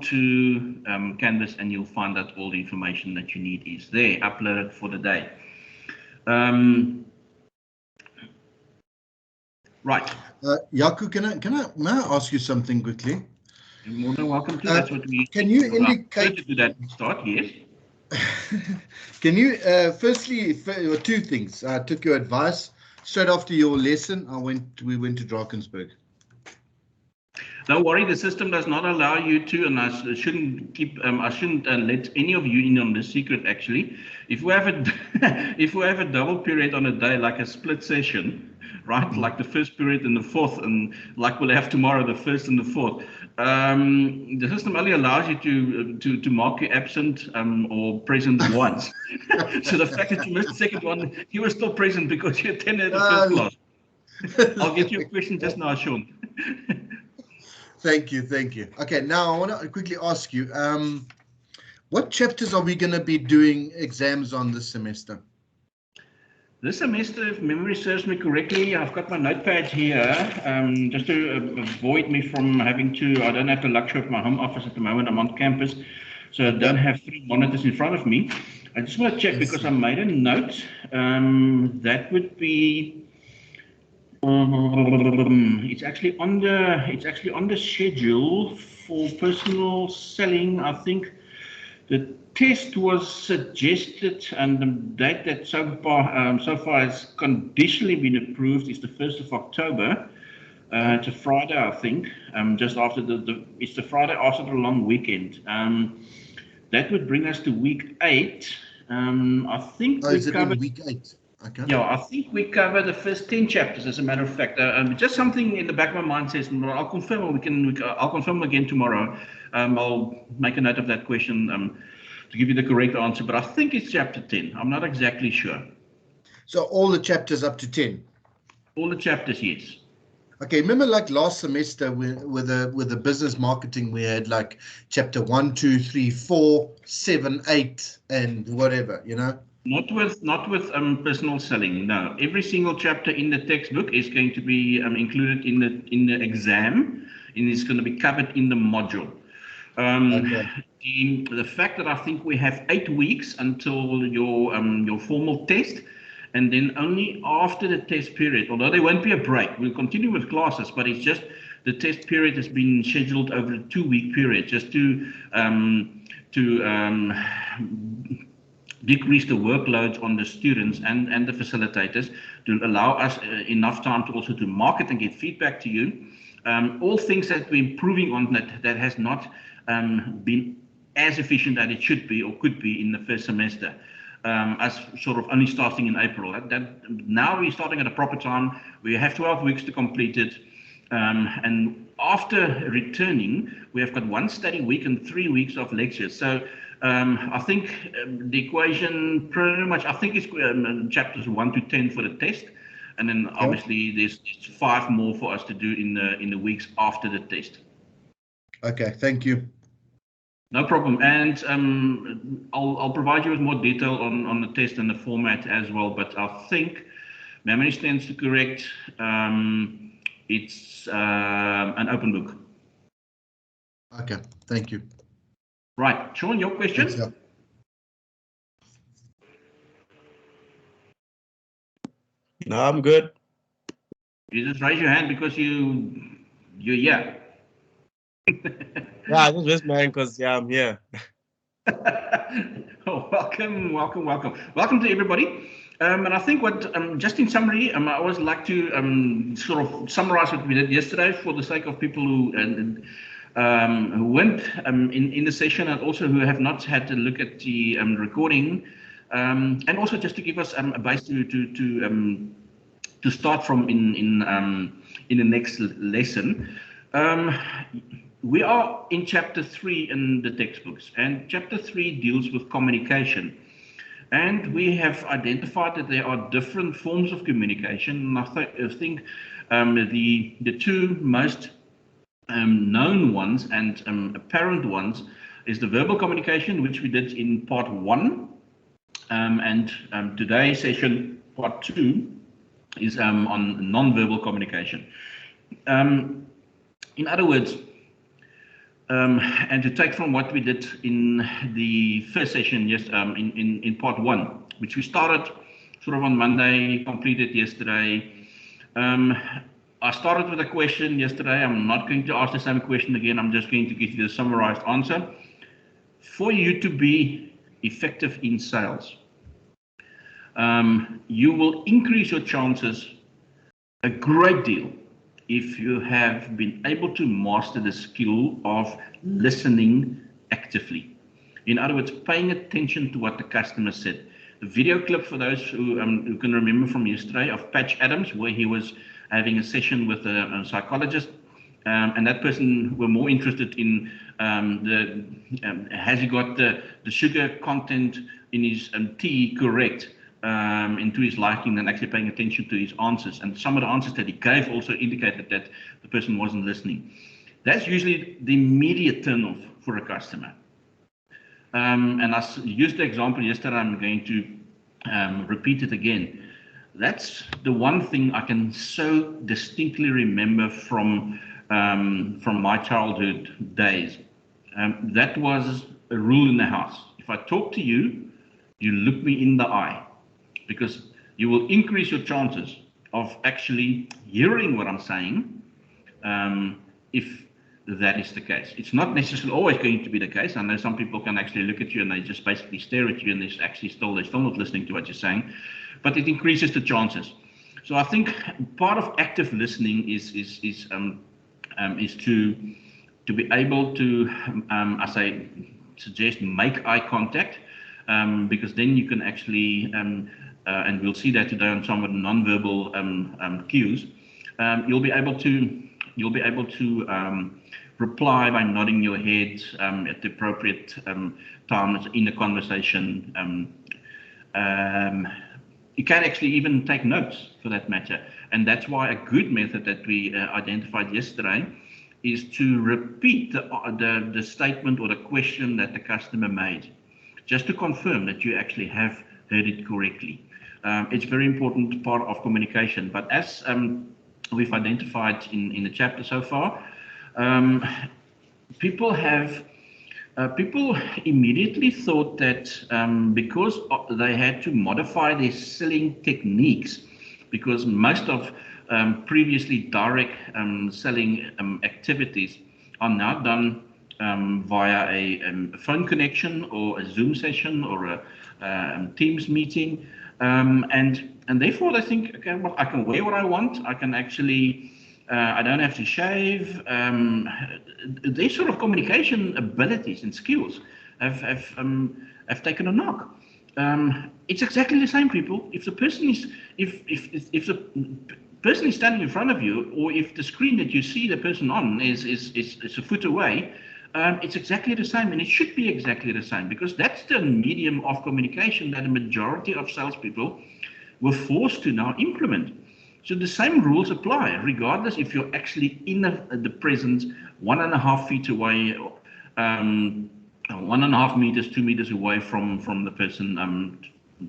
to Canvas and you'll find that all the information that you need is there, uploaded for the day. Right. Yaku, may I ask you something quickly? You're more than welcome to. That's what we. Can you indicate? To do that start, yes. Can you firstly, two things. I took your advice straight after your lesson. We went to Drakensberg. Don't worry, the system does not allow you to, and I shouldn't keep. I shouldn't let any of you in on the secret. Actually, if we have a if we have a double period on a day, like a split session, right? Like the first period and the fourth, and like we'll have tomorrow, the first and the fourth. The system only allows you to mark you absent or present once. So the fact that you missed the second one, you were still present because you attended the first class. I'll get you a question just now, Sean. Thank you. Okay, now I want to quickly ask you, what chapters are we going to be doing exams on this semester? This semester, if memory serves me correctly, I've got my notepad here, just to avoid me from having to, I don't have the luxury of my home office at the moment, I'm on campus, so I don't have 3 monitors in front of me. I just want to check because I made a note, that would be, it's actually on the schedule for personal selling. I think the test was suggested, and the date that so far has conditionally been approved is the 1st of October. It's a Friday, I think. Just after it's the Friday after the long weekend. That would bring us to week 8. I think we covered week 8. Okay. Yeah, I think we cover the first 10 chapters. As a matter of fact, just something in the back of my mind says, I'll confirm, or I'll confirm again tomorrow. I'll make a note of that question to give you the correct answer. But I think it's chapter 10. I'm not exactly sure. So all the chapters up to 10. All the chapters, yes. Okay, remember like last semester with the business marketing, we had like chapter 1, 2, 3, 4, 7, 8, and whatever, you know. Not with personal selling. No, every single chapter in the textbook is going to be included in the exam, and it's going to be covered in the module. Okay. The fact that I think we have 8 weeks until your formal test, and then only after the test period, although there won't be a break, we'll continue with classes, but it's just the test period has been scheduled over a 2-week period, just to decrease the workloads on the students and the facilitators, to allow us enough time to also to market and get feedback to you. All things that we're improving on that has not been as efficient as it should be or could be in the first semester, as sort of only starting in April. That now we're starting at a proper time. We have 12 weeks to complete it. And after returning, we have got 1 study week and 3 weeks of lectures. So I think the equation pretty much, I think it's chapters 1 to 10 for the test, and then obviously there's 5 more for us to do in the weeks after the test. Okay, thank you. No problem, and I'll provide you with more detail on the test and the format as well. But I think memory stands to correct. It's an open book. Okay, thank you. Right, Sean, your question? Thanks, No, I'm good. You just raise your hand because you're here. Yeah, I just raised my hand because I'm here. Oh, welcome to everybody. And I think what just in summary, I always like to sort of summarize what we did yesterday for the sake of people who went in the session, and also who have not had to look at the recording, and also just to give us a base to start from in the next lesson. We are in chapter 3 in the textbooks, and chapter 3 deals with communication. And we have identified that there are different forms of communication. And I think the 2 most known ones and apparent ones is the verbal communication, which we did in part 1, and today's session, part 2, is on non-verbal communication. In other words, And to take from what we did in the first session, yes, in part 1, which we started sort of on Monday, completed yesterday. I started with a question yesterday. I'm not going to ask the same question again. I'm just going to give you the summarized answer. For you to be effective in sales, you will increase your chances a great deal if you have been able to master the skill of listening actively. In other words, paying attention to what the customer said. The video clip, for those who can remember from yesterday, of Patch Adams, where he was having a session with a psychologist, and that person were more interested in has he got the sugar content in his tea correct, into his liking, than actually paying attention to his answers. And some of the answers that he gave also indicated that the person wasn't listening. That's usually the immediate turn-off for a customer. And I used the example yesterday. I'm going to repeat it again. That's the one thing I can so distinctly remember from my childhood days. That was a rule in the house. If I talk to you, you look me in the eye, because you will increase your chances of actually hearing what I'm saying, if that is the case. It's not necessarily always going to be the case. I know some people can actually look at you and they just basically stare at you, and they're still not listening to what you're saying, but it increases the chances. So I think part of active listening is to be able to, as I suggest, make eye contact, because then you can actually, and we'll see that today on some of the non-verbal cues, you'll be able to reply by nodding your head at the appropriate times in the conversation. You can actually even take notes, for that matter, and that's why a good method that we identified yesterday is to repeat the statement or the question that the customer made, just to confirm that you actually have heard it correctly. It's a very important part of communication, but as we've identified in the chapter so far, people immediately thought that because they had to modify their selling techniques, because most of previously direct selling activities are now done via a phone connection or a Zoom session or a Teams meeting, and therefore they think, okay, well, I can wear what I want. I can actually, I don't have to shave. Their sort of communication abilities and skills have taken a knock. It's exactly the same, people. If the person is, if the person is standing in front of you, or if the screen that you see the person on is a foot away, it's exactly the same, and it should be exactly the same, because that's the medium of communication that a majority of salespeople were forced to now implement. So the same rules apply, regardless if you're actually in the presence 1.5 feet away, 1.5 meters, 2 meters away from the person,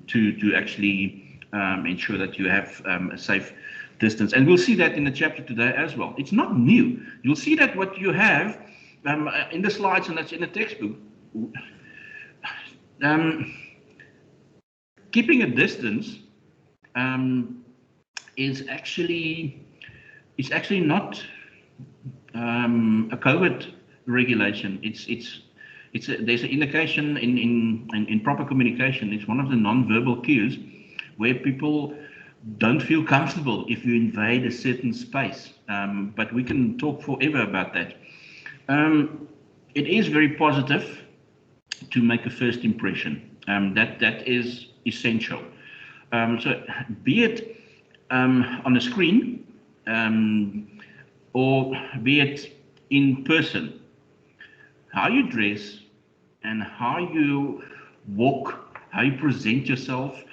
to actually ensure that you have a safe distance. And we'll see that in the chapter today as well. It's not new. You'll see that what you have in the slides, and that's in the textbook. Keeping a distance is actually not a COVID regulation. There's an indication in proper communication. It's one of the non-verbal cues where people don't feel comfortable if you invade a certain space. But we can talk forever about that. It is very positive to make a first impression. That is essential. So be it on the screen, or be it in person, how you dress and how you walk, how you present yourself.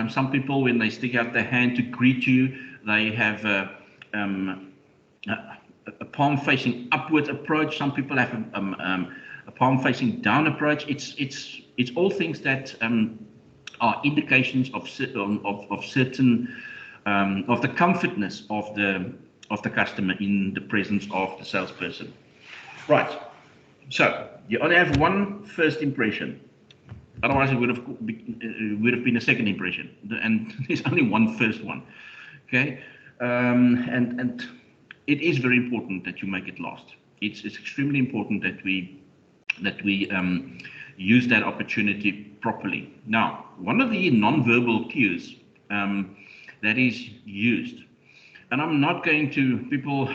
Some people, when they stick out their hand to greet you, they have a palm facing upward approach. Some people have a palm facing down approach. It's all things that are indications of certain of the comfortness of the customer in the presence of the salesperson. Right. So you only have one first impression. Otherwise, it would have been a second impression, and there's only one first one. Okay, and it is very important that you make it last. It's extremely important that we use that opportunity properly. Now, one of the non-verbal cues that is used, and I'm not going to people.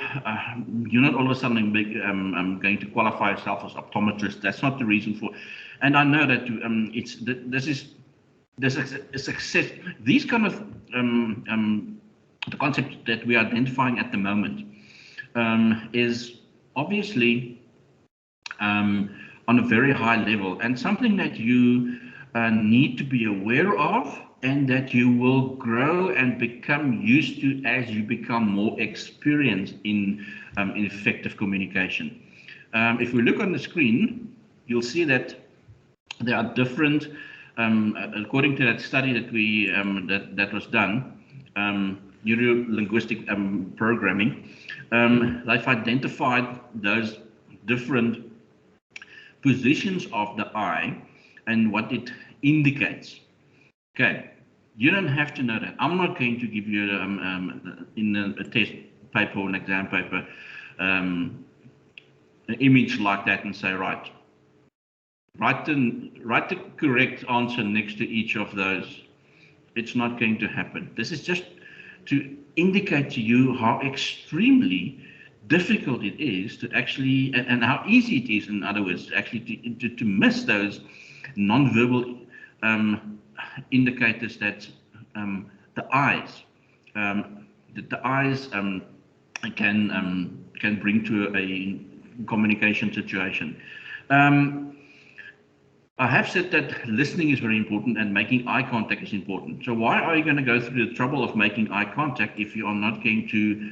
You're not all of a sudden going to qualify yourself as optometrist. That's not the reason for. And I know that there's a success. These kind of the concept that we are identifying at the moment is obviously on a very high level and something that you need to be aware of and that you will grow and become used to as you become more experienced in effective communication. If we look on the screen, you'll see that there are different, according to that study that we that was done, neuro-linguistic programming, they've identified those different positions of the eye and what it indicates. Okay, you don't have to know that. I'm not going to give you in a test paper or an exam paper an image like that and say, right, write the correct answer next to each of those. It's not going to happen. This is just to indicate to you how extremely difficult it is to actually, and how easy it is, in other words, actually to miss those non-verbal indicators that the eyes can bring to a communication situation. I have said that listening is very important and making eye contact is important. So why are you going to go through the trouble of making eye contact if you are not going to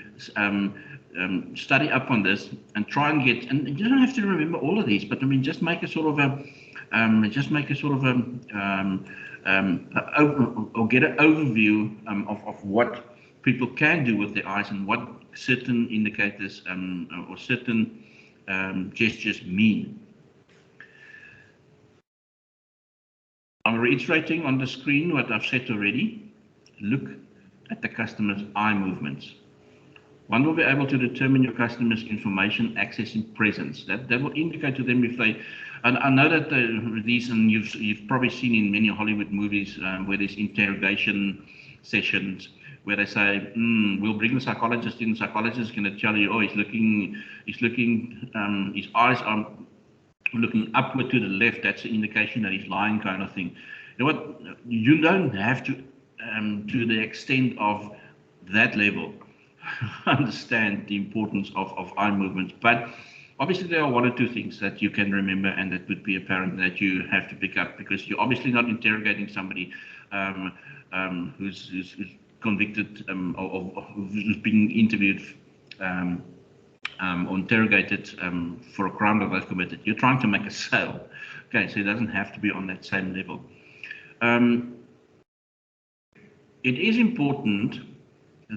study up on this and try and get, and you don't have to remember all of these, but I mean, just make a sort of or get an overview of what people can do with their eyes and what certain indicators or certain gestures mean. I'm reiterating on the screen what I've said already. Look at the customer's eye movements. One will be able to determine your customer's information accessing presence. That will indicate to them if they. And I know that these, and you've probably seen in many Hollywood movies where there's interrogation sessions where they say, "We'll bring the psychologist in. The psychologist is going to tell you, oh, he's looking, his eyes are looking upward to the left. That's an indication that he's lying," kind of thing. You know what? You don't have to the extent of that level understand the importance of eye movements, but obviously there are one or two things that you can remember and that would be apparent that you have to pick up, because you're obviously not interrogating somebody who's convicted or who's being interviewed or interrogated for a crime that they've committed. You're trying to make a sale. Okay, so it doesn't have to be on that same level. It is important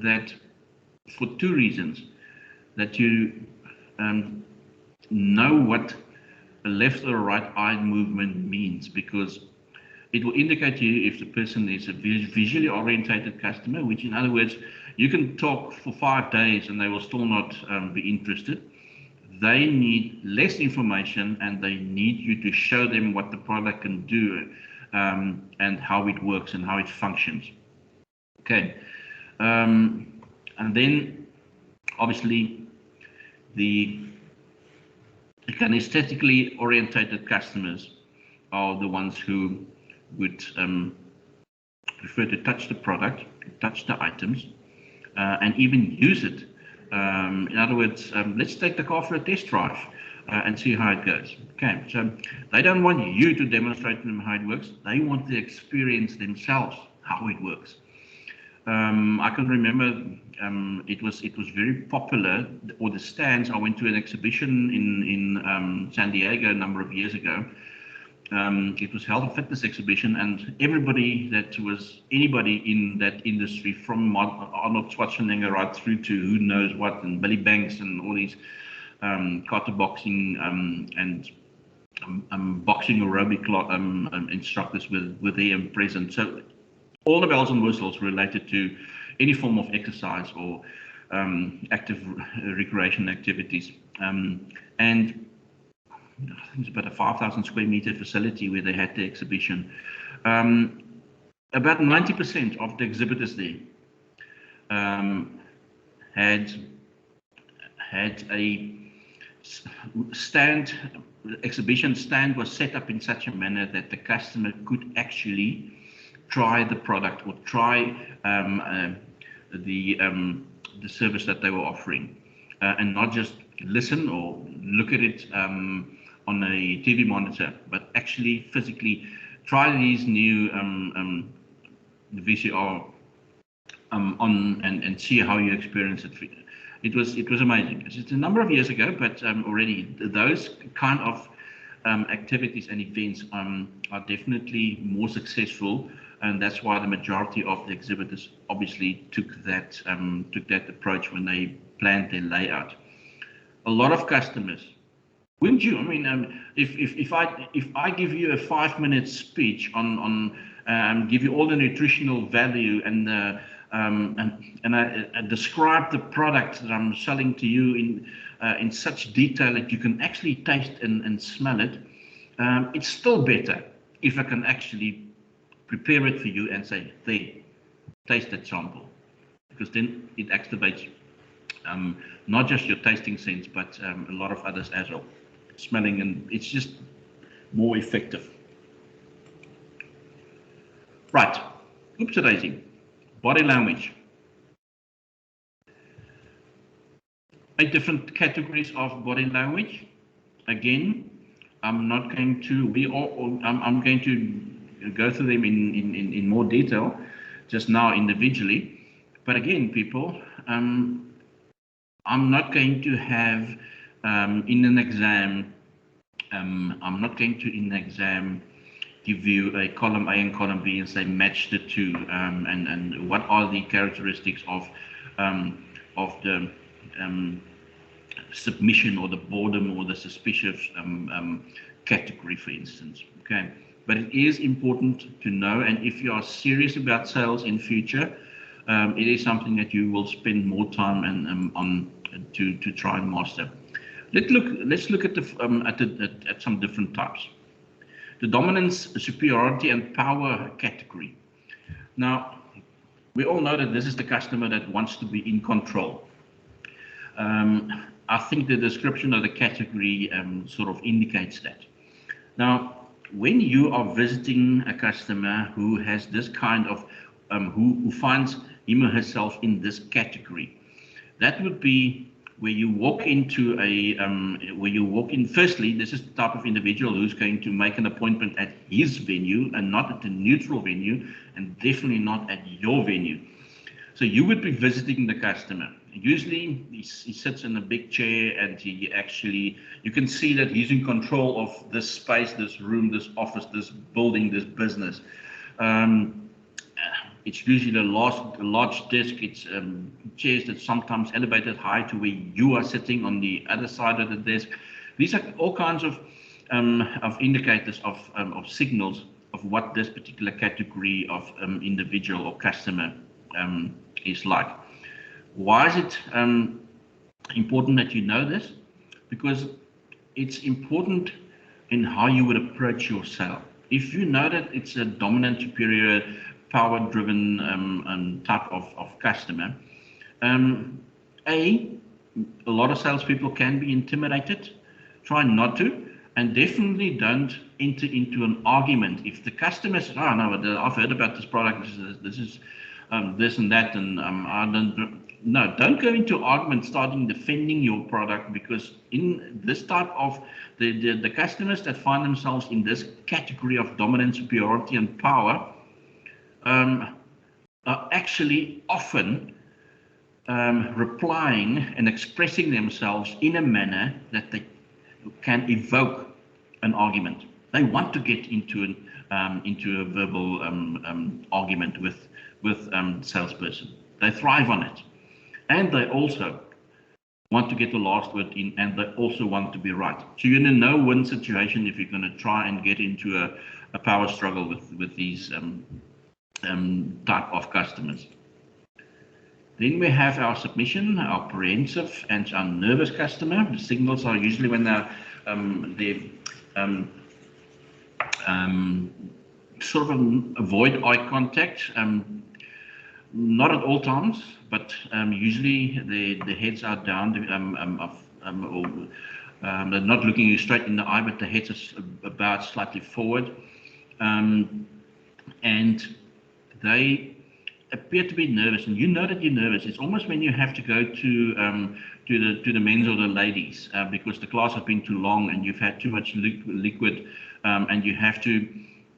that, for two reasons, that you know what a left or right eye movement means, because it will indicate to you if the person is a visually orientated customer, which in other words, you can talk for 5 days and they will still not be interested. They need less information and they need you to show them what the product can do and how it works and how it functions. Okay. And then obviously the kinesthetically orientated customers are the ones who would prefer to touch the product, touch the items, and even use it. In other words, let's take the car for a test drive and see how it goes. Okay, so they don't want you to demonstrate to them how it works. They want to experience themselves how it works. I can remember it was very popular, or the stands. I went to an exhibition in San Diego a number of years ago. It was health and fitness exhibition, and anybody in that industry, from Arnold Schwarzenegger right through to who knows what, and Billy Banks and all these kata boxing and boxing aerobic instructors were there and present. So all the bells and whistles related to any form of exercise or active recreation activities. And I think it's about a 5,000 square meter facility where they had the exhibition. About 90% of the exhibitors there had a stand. The exhibition stand was set up in such a manner that the customer could actually try the product or try the service that they were offering, and not just listen or look at it on a TV monitor, but actually physically try these new VCR on and see how you experience it. It was amazing. It's a number of years ago, but already those kind of activities and events are definitely more successful, and that's why the majority of the exhibitors obviously took that approach when they planned their layout. A lot of customers, wouldn't you? I mean, if I give you a 5-minute speech on give you all the nutritional value and I describe the product that I'm selling to you in such detail that you can actually taste and smell it, it's still better if I can actually prepare it for you and say, there, taste that sample, because then it activates not just your tasting sense, but a lot of others as well. Smelling, and it's just more effective. Right, oopsie-daisy, body language. 8 different categories of body language. Again, I'm not going to, I'm going to go through them in more detail just now individually. But again, people, I'm not going to have in an exam, I'm not going to in an exam give you a column A and column B and say match the two, and what are the characteristics of the submission or the boredom or the suspicious category, for instance. Okay, but it is important to know, and if you are serious about sales in future, it is something that you will spend more time on to try and master. Let's look at at some different types. The dominance, superiority, and power category. Now, we all know that this is the customer that wants to be in control. I think the description of the category sort of indicates that. Now, when you are visiting a customer who has this kind of, who finds him or herself in this category, that would be where you walk into firstly, this is the type of individual who's going to make an appointment at his venue and not at a neutral venue, and definitely not at your venue. So you would be visiting the customer. Usually he sits in a big chair, and you can see that he's in control of this space, this room, this office, this building, this business. It's usually a large desk. It's chairs that sometimes elevated high to where you are sitting on the other side of the desk. These are all kinds of indicators of signals of what this particular category of individual or customer is like. Why is it important that you know this? Because it's important in how you would approach your sale. If you know that it's a dominant, superior, power-driven type of customer, a lot of salespeople can be intimidated. Try not to, and definitely don't enter into an argument. If the customer says, "Oh no, I've heard about this product. This is this and that," and I don't. No, don't go into argument starting defending your product, because in this type of the customers that find themselves in this category of dominance, superiority, and power are actually often replying and expressing themselves in a manner that they can evoke an argument. They want to get into a verbal argument with the salesperson. They thrive on it. And they also want to get the last word in, and they also want to be right. So you're in a no-win situation if you're going to try and get into a power struggle with these type of customers. Then we have our submission, our apprehensive, and our nervous customer. The signals are usually when they're sort of avoid eye contact, not at all times, but usually the heads are down, they're not looking you straight in the eye, but the heads are about slightly forward, and they appear to be nervous, and you know that you're nervous. It's almost when you have to go to the men's or the ladies because the class has been too long and you've had too much liquid, and you have to.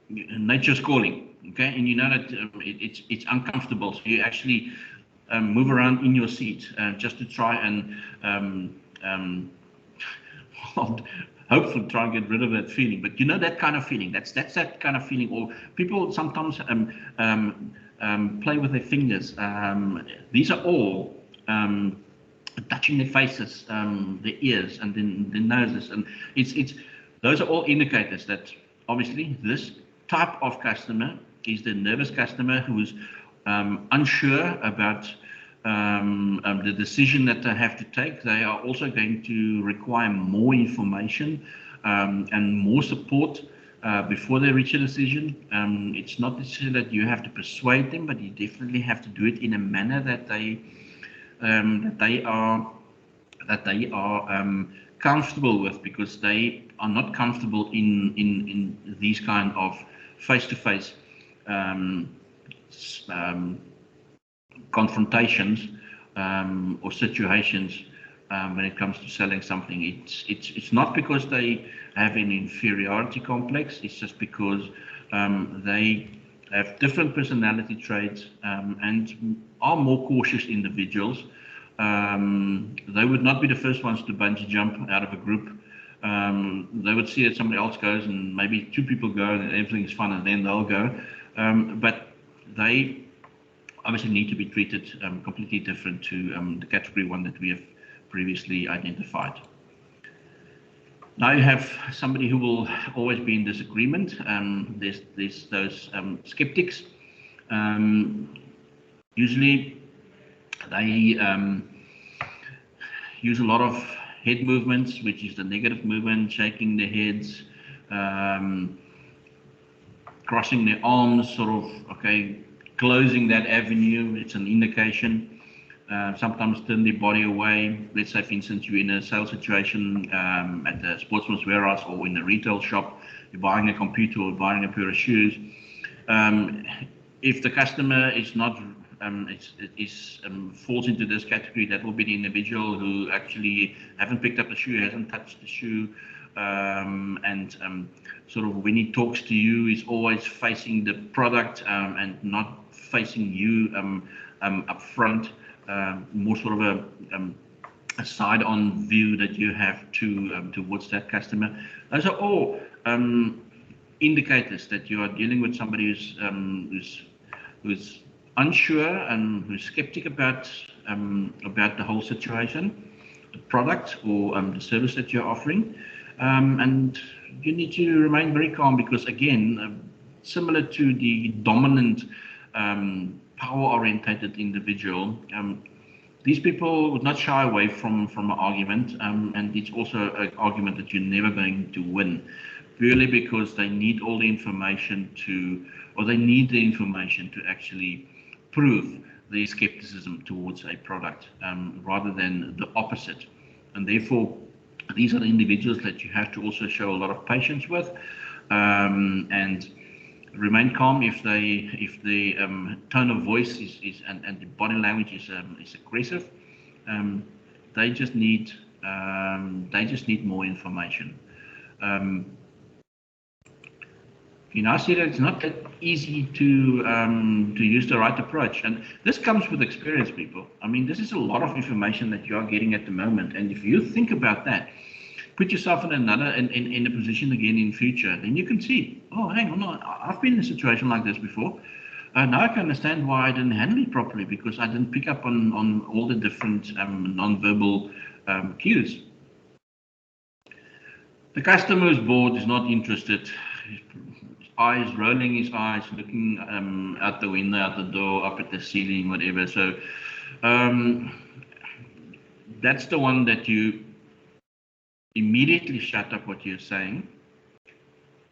Nature's calling, okay, and you know that it's uncomfortable, so you actually move around in your seat just to try and hopefully try and get rid of that feeling. But you know that kind of feeling. That's that kind of feeling. Or people sometimes play with their fingers. These are all touching their faces, their ears, and then their noses, and it's those are all indicators that obviously this type of customer is the nervous customer who is unsure about the decision that they have to take. They are also going to require more information and more support before they reach a decision. It's not necessarily that you have to persuade them, but you definitely have to do it in a manner that they are comfortable with, because they are not comfortable in these kind of face-to-face confrontations or situations when it comes to selling something. It's not because they have an inferiority complex. It's just because they have different personality traits and are more cautious individuals. They would not be the first ones to bungee jump out of a group. They would see that somebody else goes and maybe two people go and everything is fun and then they'll go. But they obviously need to be treated completely different to the category one that we have previously identified. Now you have somebody who will always be in disagreement. There's those skeptics. Usually they use a lot of head movements, which is the negative movement, shaking their heads, crossing their arms, sort of, okay, closing that avenue. It's an indication. Sometimes turn their body away. Let's say, for instance, you're in a sales situation at the sportsman's warehouse or in a retail shop. You're buying a computer or buying a pair of shoes. If the customer is not falls into this category, that will be the individual who actually haven't picked up the shoe, hasn't touched the shoe, and sort of when he talks to you, is always facing the product and not facing you up front. More sort of a side-on view that you have towards that customer. Those are all indicators that you are dealing with somebody who's unsure and who's skeptic about the whole situation, the product or the service that you're offering, and you need to remain very calm, because again, similar to the dominant power-orientated individual, these people would not shy away from an argument, and it's also an argument that you're never going to win, purely because they need all the information to actually prove their skepticism towards a product, rather than the opposite. And therefore, these are the individuals that you have to also show a lot of patience with, and remain calm if the tone of voice is and the body language is aggressive. They just need more information. You know, I see that it's not that easy to use the right approach, and this comes with experience, people. I mean, this is a lot of information that you are getting at the moment, and if you think about that, put yourself in a position again in future, then you can see, oh, hang on, I've been in a situation like this before. Now I can understand why I didn't handle it properly, because I didn't pick up on all the different non-verbal cues. The customer is bored, is not interested, his eyes rolling his eyes, looking out the window, out the door, up at the ceiling, whatever. So that's the one that you immediately shut up what you're saying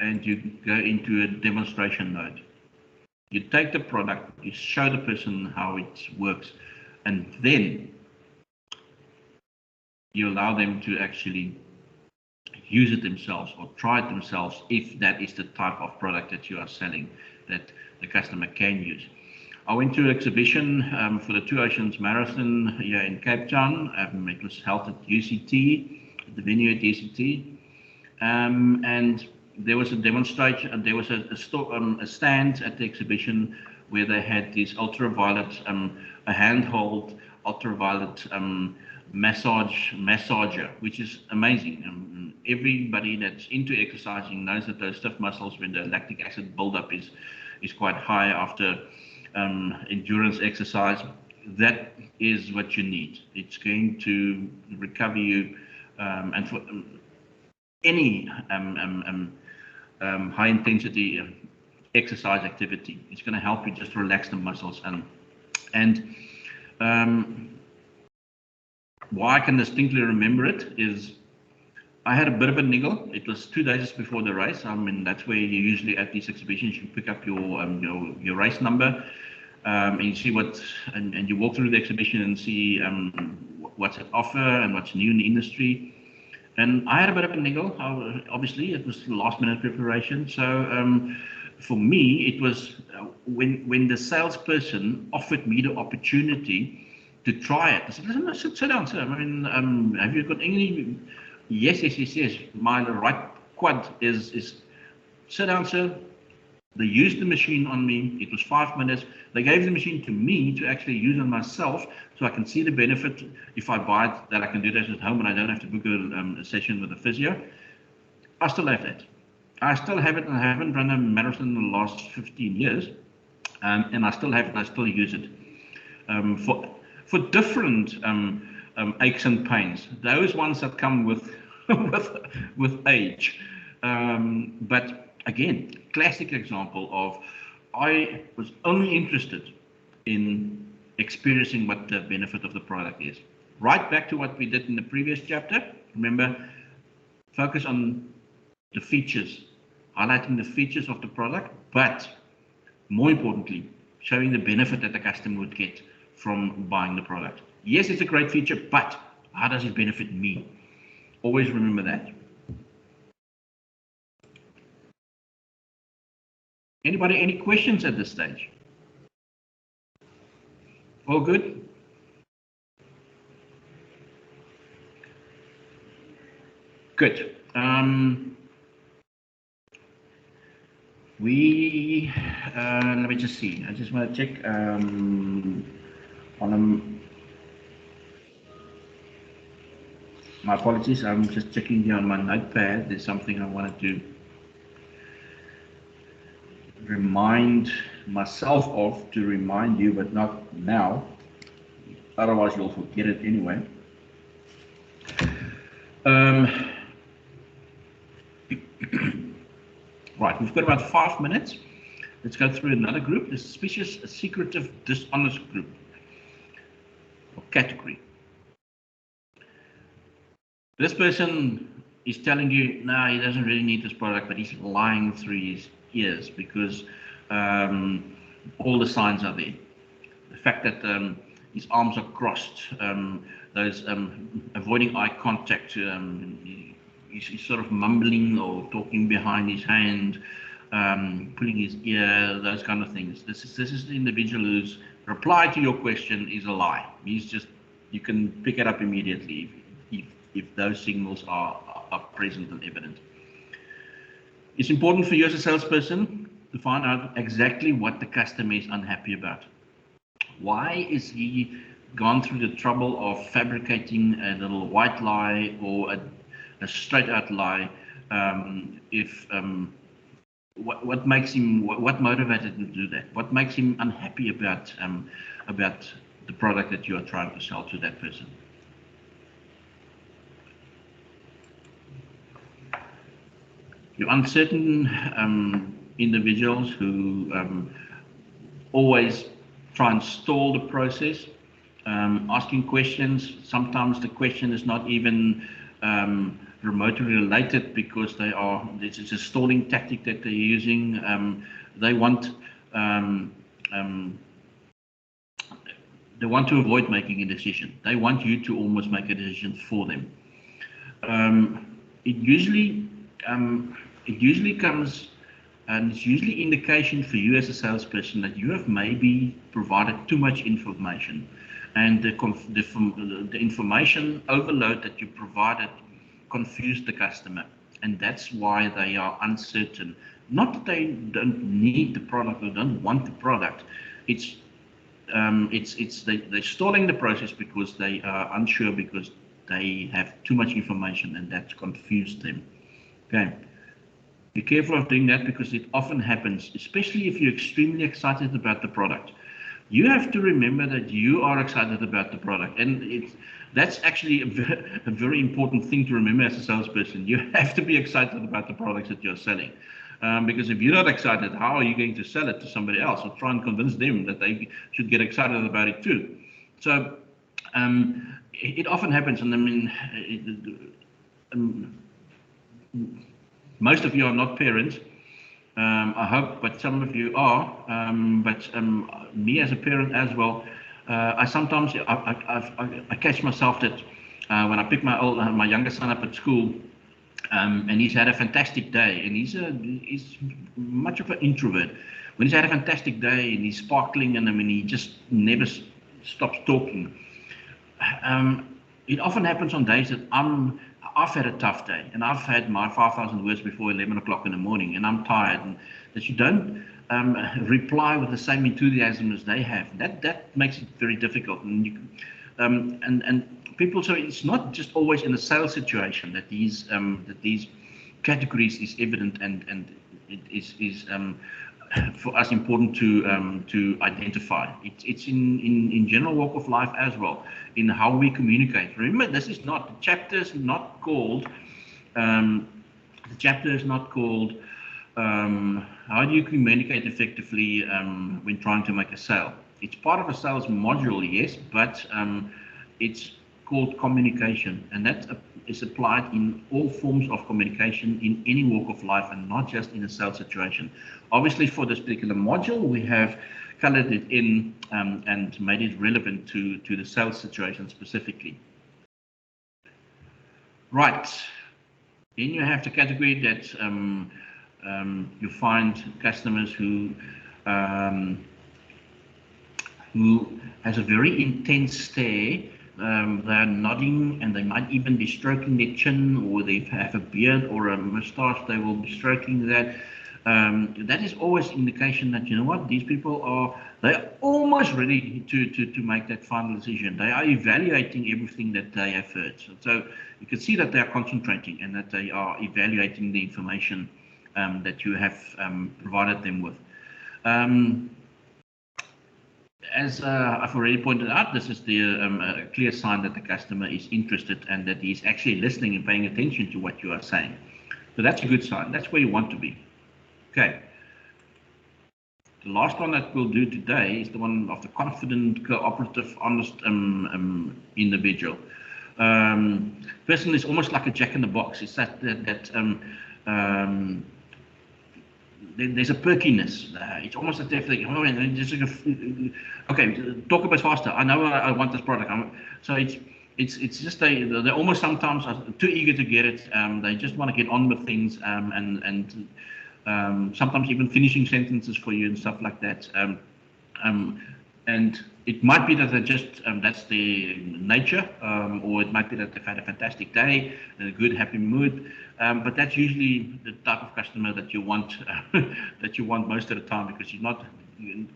and you go into a demonstration mode. You take the product, you show the person how it works, and then you allow them to actually use it themselves or try it themselves if that is the type of product that you are selling that the customer can use. I went to an exhibition for the Two Oceans Marathon here in Cape Town. It was held at UCT, at the venue at UCT, and there was a demonstration. There was a stand at the exhibition where they had these ultraviolet, a handheld ultraviolet massager, which is amazing. Everybody that's into exercising knows that those stiff muscles, when the lactic acid buildup is quite high after endurance exercise, that is what you need. It's going to recover you, and for any high intensity exercise activity, it's going to help you just relax the muscles. And why I can distinctly remember it is I had a bit of a niggle. It was 2 days before the race. I mean, that's where you usually at these exhibitions you pick up your race number, and you see and you walk through the exhibition and see what's at offer and what's new in the industry. And I had a bit of a niggle. Obviously, it was last minute preparation. So for me, it was when the salesperson offered me the opportunity to try it. I said, listen, sit down, sir. I mean, have you got any? Yes. My right quad is sit down, sir. They used the machine on me. It was 5 minutes. They gave the machine to me to actually use on myself, so I can see the benefit if I buy it, that I can do that at home and I don't have to book a session with a physio. I still have that. I still have it, and I haven't run a marathon in the last 15 years, and I still have it. I still use it for different aches and pains. Those ones that come with with age, but. Again, classic example of I was only interested in experiencing what the benefit of the product is. Right back to what we did in the previous chapter. Remember, focus on the features, highlighting the features of the product, but more importantly, showing the benefit that the customer would get from buying the product. Yes, it's a great feature, but how does it benefit me? Always remember that. Anybody, any questions at this stage? All good? Good. Let me just see. I just want to check my apologies. I'm just checking here on my notepad. There's something I wanted to remind myself of, to remind you, but not now. Otherwise, you'll forget it anyway. Right, we've got about 5 minutes. Let's go through another group, the suspicious, secretive, dishonest group or category. This person is telling you, no, he doesn't really need this product, but he's lying through his ears because all the signs are there. The fact that his arms are crossed, those avoiding eye contact, he's sort of mumbling or talking behind his hand, pulling his ear, those kind of things. This is the individual whose reply to your question is a lie. He's just, you can pick it up immediately if those signals are present and evident. It's important for you as a salesperson to find out exactly what the customer is unhappy about. Why is he gone through the trouble of fabricating a little white lie or a straight out lie? What makes him, what motivated him to do that? What makes him unhappy about the product that you are trying to sell to that person? You're uncertain individuals who always try and stall the process, asking questions. Sometimes the question is not even remotely related because it's a stalling tactic that they're using. They want to avoid making a decision. They want you to almost make a decision for them. It usually comes, and it's usually indication for you as a salesperson that you have maybe provided too much information, and the information overload that you provided confused the customer, and that's why they are uncertain. Not that they don't need the product or don't want the product. They're stalling the process because they are unsure, because they have too much information, and that's confused them. Okay. Be careful of doing that, because it often happens, especially if you're extremely excited about the product. You have to remember that you are excited about the product, and that's actually a very important thing to remember as a salesperson. You have to be excited about the products that you're selling, because if you're not excited, how are you going to sell it to somebody else or try and convince them that they should get excited about it too? So it often happens, and I mean, most of you are not parents, I hope, but some of you are. But me as a parent as well, I sometimes I catch myself that when I pick my younger son up at school, and he's had a fantastic day, and he's much of an introvert. When he's had a fantastic day and he's sparkling, and I mean, he just never stops talking. It often happens on days that I've had a tough day, and I've had my 5,000 words before 11 o'clock in the morning, and I'm tired, and that you don't reply with the same enthusiasm as they have. That makes it very difficult, and people. So it's not just always in a sales situation that these categories is evident, and it is for us important to identify. It's in general walk of life as well, in how we communicate. Remember, this is not, the chapter is not called how do you communicate effectively when trying to make a sale. It's part of a sales module, yes, but it's called communication, and that is applied in all forms of communication in any walk of life, and not just in a sales situation. Obviously, for this particular module, we have colored it in and made it relevant to the sales situation specifically. Right. Then you have the category that you find customers who has a very intense stare. They're nodding, and they might even be stroking their chin, or they have a beard or a moustache, they will be stroking that. That is always indication that, you know what, these people they're almost ready to make that final decision. They are evaluating everything that they have heard. So you can see that they are concentrating, and that they are evaluating the information that you have provided them with. As I've already pointed out, this is the clear sign that the customer is interested, and that he's actually listening and paying attention to what you are saying. So that's a good sign. That's where you want to be. Okay. The last one that we'll do today is the one of the confident, cooperative, honest individual. Person is almost like a jack in the box. It's there's a perkiness. It's almost as if they, okay, talk a bit faster. I know I want this product. So it's just they almost sometimes are too eager to get it. They just want to get on with things, and sometimes even finishing sentences for you and stuff like that. And it might be that they're just that's their nature, or it might be that they've had a fantastic day, in a good, happy mood. But that's usually the type of customer that you want most of the time, because you're not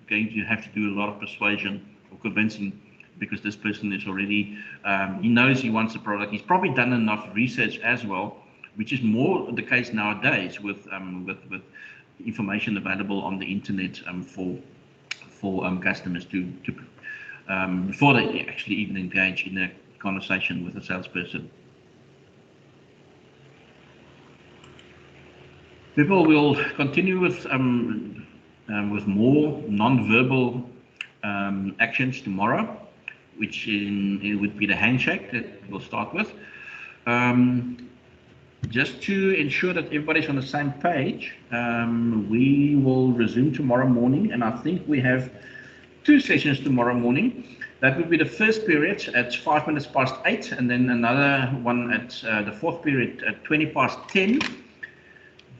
going to have to do a lot of persuasion or convincing, because this person is already he knows he wants the product. He's probably done enough research as well, which is more the case nowadays with information available on the internet for customers to before they actually even engage in a conversation with a salesperson. People will continue with more non-verbal actions tomorrow, which it would be the handshake that we'll start with. Just to ensure that everybody's on the same page, we will resume tomorrow morning, and I think we have 2 sessions tomorrow morning. That would be the first period at 8:05, and then another one at the fourth period at 10:20.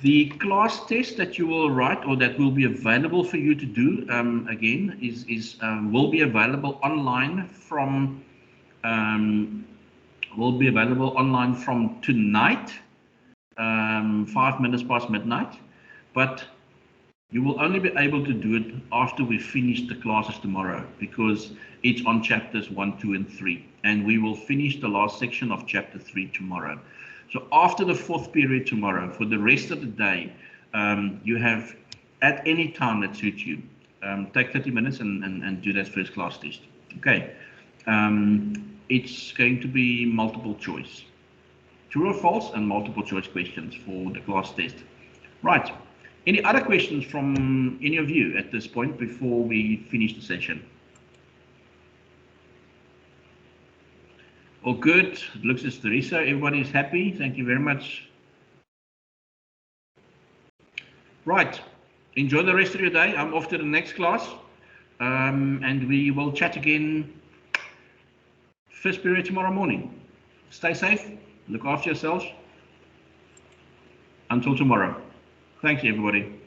The class test that you will write, or that will be available for you to do, again, will be available online from tonight, 5 minutes past midnight, but you will only be able to do it after we finish the classes tomorrow, because it's on chapters 1, 2, and 3, and we will finish the last section of chapter 3 tomorrow. So after the fourth period tomorrow, for the rest of the day, you have, at any time that suits you, take 30 minutes and do that first class test. Okay. It's going to be multiple choice. True or false, and multiple choice questions for the class test. Right. Any other questions from any of you at this point before we finish the session? All good. It looks as Teresa, everybody is happy. Thank you very much. Right. Enjoy the rest of your day. I'm off to the next class. And we will chat again first period tomorrow morning. Stay safe. Look after yourselves. Until tomorrow. Thank you, everybody.